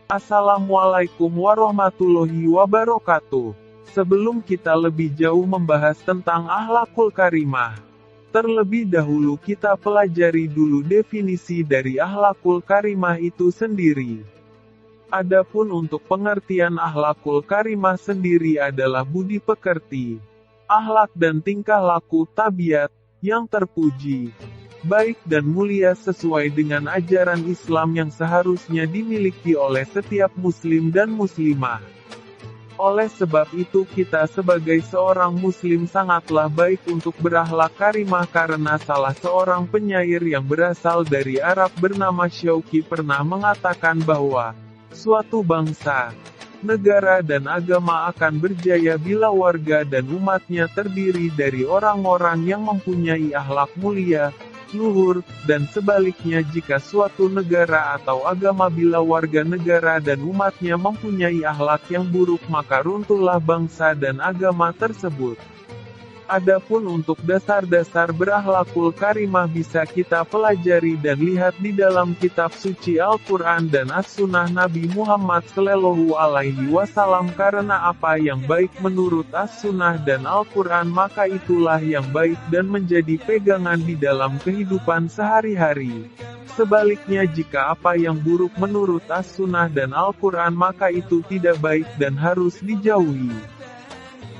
Assalamualaikum warahmatullahi wabarakatuh. Sebelum kita lebih jauh membahas tentang akhlakul karimah, terlebih dahulu kita pelajari dulu definisi dari akhlakul karimah itu sendiri. Adapun untuk pengertian akhlakul karimah sendiri adalah budi pekerti, akhlak dan tingkah laku tabiat yang terpuji, baik dan mulia sesuai dengan ajaran Islam yang seharusnya dimiliki oleh setiap muslim dan muslimah. Oleh sebab itu kita sebagai seorang muslim sangatlah baik untuk berakhlak karimah karena salah seorang penyair yang berasal dari Arab bernama Syauqi pernah mengatakan bahwa suatu bangsa, negara dan agama akan berjaya bila warga dan umatnya terdiri dari orang-orang yang mempunyai akhlak mulia, luhur, dan sebaliknya jika suatu negara atau agama bila warga negara dan umatnya mempunyai akhlak yang buruk maka runtuhlah bangsa dan agama tersebut. Adapun untuk dasar-dasar berakhlakul karimah bisa kita pelajari dan lihat di dalam kitab suci Al-Quran dan As-Sunnah Nabi Muhammad SAW karena apa yang baik menurut As-Sunnah dan Al-Quran maka itulah yang baik dan menjadi pegangan di dalam kehidupan sehari-hari. Sebaliknya jika apa yang buruk menurut As-Sunnah dan Al-Quran maka itu tidak baik dan harus dijauhi.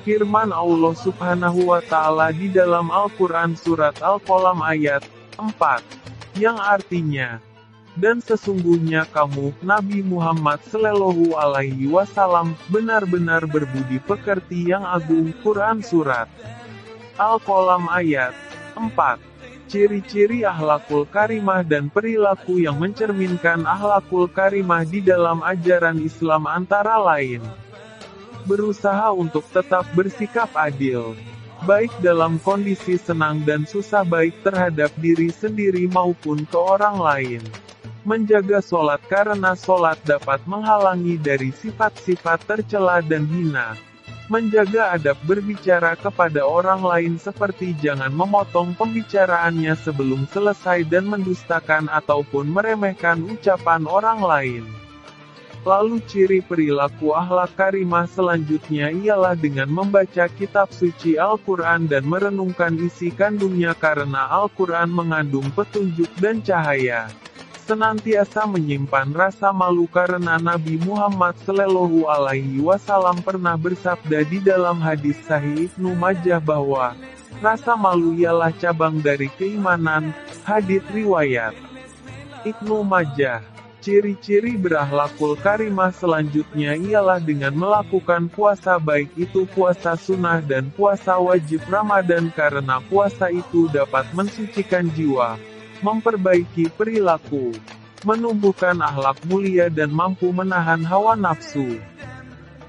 Firman Allah Subhanahu wa Ta'ala di dalam Al-Quran Surat Al-Qalam ayat 4, yang artinya, dan sesungguhnya kamu, Nabi Muhammad SAW, benar-benar berbudi pekerti yang agung. Quran Surat Al-Qalam ayat 4. Ciri-ciri akhlakul karimah dan perilaku yang mencerminkan akhlakul karimah di dalam ajaran Islam antara lain: berusaha untuk tetap bersikap adil, baik dalam kondisi senang dan susah baik terhadap diri sendiri maupun ke orang lain. Menjaga sholat karena sholat dapat menghalangi dari sifat-sifat tercela dan hina. Menjaga adab berbicara kepada orang lain seperti jangan memotong pembicaraannya sebelum selesai dan mendustakan ataupun meremehkan ucapan orang lain. Lalu ciri perilaku akhlak karimah selanjutnya ialah dengan membaca kitab suci Al-Quran dan merenungkan isi kandungnya karena Al-Quran mengandung petunjuk dan cahaya. Senantiasa menyimpan rasa malu karena Nabi Muhammad SAW pernah bersabda di dalam hadis Sahih Ibnu Majah bahwa rasa malu ialah cabang dari keimanan. Hadits riwayat Ibnu Majah. Ciri-ciri berakhlakul karimah selanjutnya ialah dengan melakukan puasa baik itu puasa sunnah dan puasa wajib Ramadan karena puasa itu dapat mensucikan jiwa, memperbaiki perilaku, menumbuhkan akhlak mulia dan mampu menahan hawa nafsu.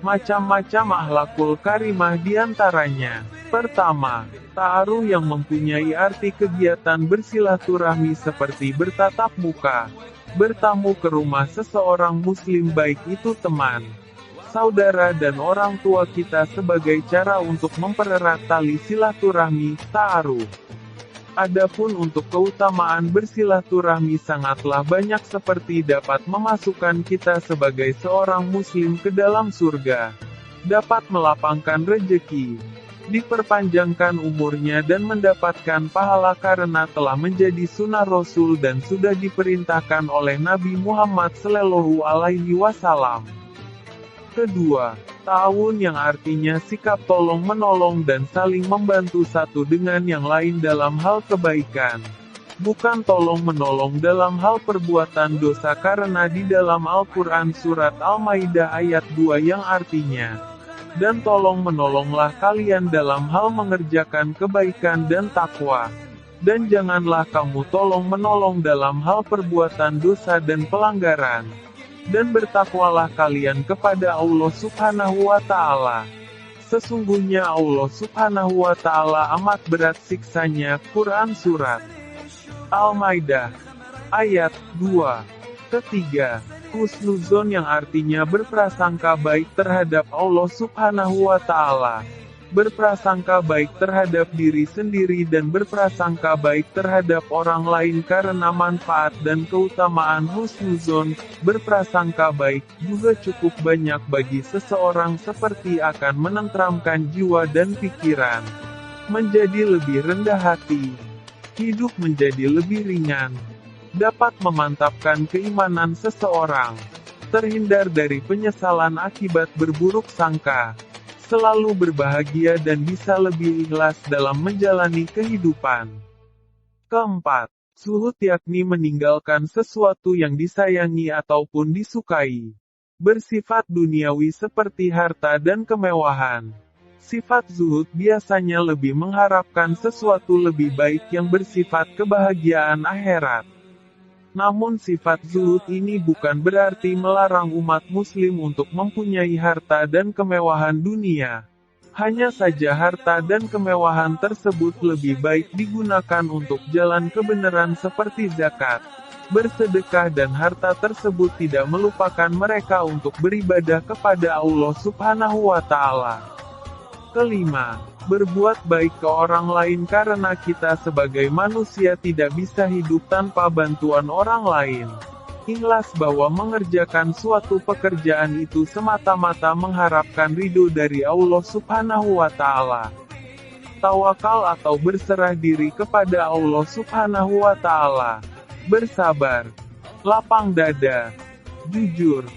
Macam-macam akhlakul karimah diantaranya: pertama, ta'aruf yang mempunyai arti kegiatan bersilaturahmi seperti bertatap muka, bertamu ke rumah seseorang muslim baik itu teman, saudara dan orang tua kita sebagai cara untuk mempererat tali silaturahmi, ta'aruf. Adapun untuk keutamaan bersilaturahmi sangatlah banyak seperti dapat memasukkan kita sebagai seorang muslim ke dalam surga, dapat melapangkan rejeki, diperpanjangkan umurnya dan mendapatkan pahala karena telah menjadi sunnah Rasul dan sudah diperintahkan oleh Nabi Muhammad SAW. Kedua, ta'awun yang artinya sikap tolong-menolong dan saling membantu satu dengan yang lain dalam hal kebaikan. Bukan tolong-menolong dalam hal perbuatan dosa karena di dalam Al-Quran Surat Al-Maidah ayat 2 yang artinya, dan tolong-menolonglah kalian dalam hal mengerjakan kebaikan dan takwa. Dan janganlah kamu tolong-menolong dalam hal perbuatan dosa dan pelanggaran. Dan bertakwalah kalian kepada Allah Subhanahu wa Ta'ala. Sesungguhnya Allah Subhanahu wa Ta'ala amat berat siksanya. Quran Surat Al-Maidah ayat 2. Ketiga, husnuzon yang artinya berprasangka baik terhadap Allah Subhanahu wa Ta'ala. berprasangka baik terhadap diri sendiri dan berprasangka baik terhadap orang lain karena manfaat dan keutamaan husnuzon. Berprasangka baik juga cukup banyak bagi seseorang seperti akan menenteramkan jiwa dan pikiran, menjadi lebih rendah hati, hidup menjadi lebih ringan, dapat memantapkan keimanan seseorang, terhindar dari penyesalan akibat berburuk sangka, selalu berbahagia dan bisa lebih ikhlas dalam menjalani kehidupan. Keempat, zuhud yakni meninggalkan sesuatu yang disayangi ataupun disukai, bersifat duniawi seperti harta dan kemewahan. Sifat zuhud biasanya lebih mengharapkan sesuatu lebih baik yang bersifat kebahagiaan akhirat. Namun sifat zuhud ini bukan berarti melarang umat muslim untuk mempunyai harta dan kemewahan dunia. Hanya saja harta dan kemewahan tersebut lebih baik digunakan untuk jalan kebenaran seperti zakat, bersedekah dan harta tersebut tidak melupakan mereka untuk beribadah kepada Allah Subhanahu wa Ta'ala. Kelima, berbuat baik ke orang lain karena kita sebagai manusia tidak bisa hidup tanpa bantuan orang lain. Ikhlas bahwa mengerjakan suatu pekerjaan itu semata-mata mengharapkan ridho dari Allah Subhanahu wa Ta'ala. Tawakal atau berserah diri kepada Allah Subhanahu wa Ta'ala. Bersabar, lapang dada, jujur,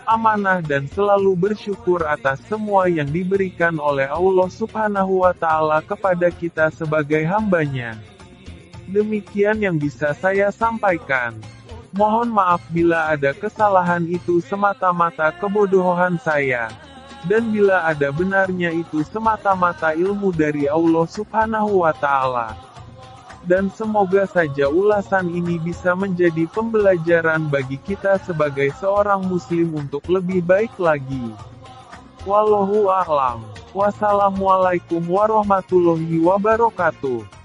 amanah dan selalu bersyukur atas semua yang diberikan oleh Allah Subhanahu wa Ta'ala kepada kita sebagai hamba-Nya. Demikian yang bisa saya sampaikan. Mohon maaf bila ada kesalahan, itu semata-mata kebodohan saya. Dan bila ada benarnya, itu semata-mata ilmu dari Allah Subhanahu wa Ta'ala. Dan semoga saja ulasan ini bisa menjadi pembelajaran bagi kita sebagai seorang muslim untuk lebih baik lagi. Wallahu a'lam. Wassalamualaikum warahmatullahi wabarakatuh.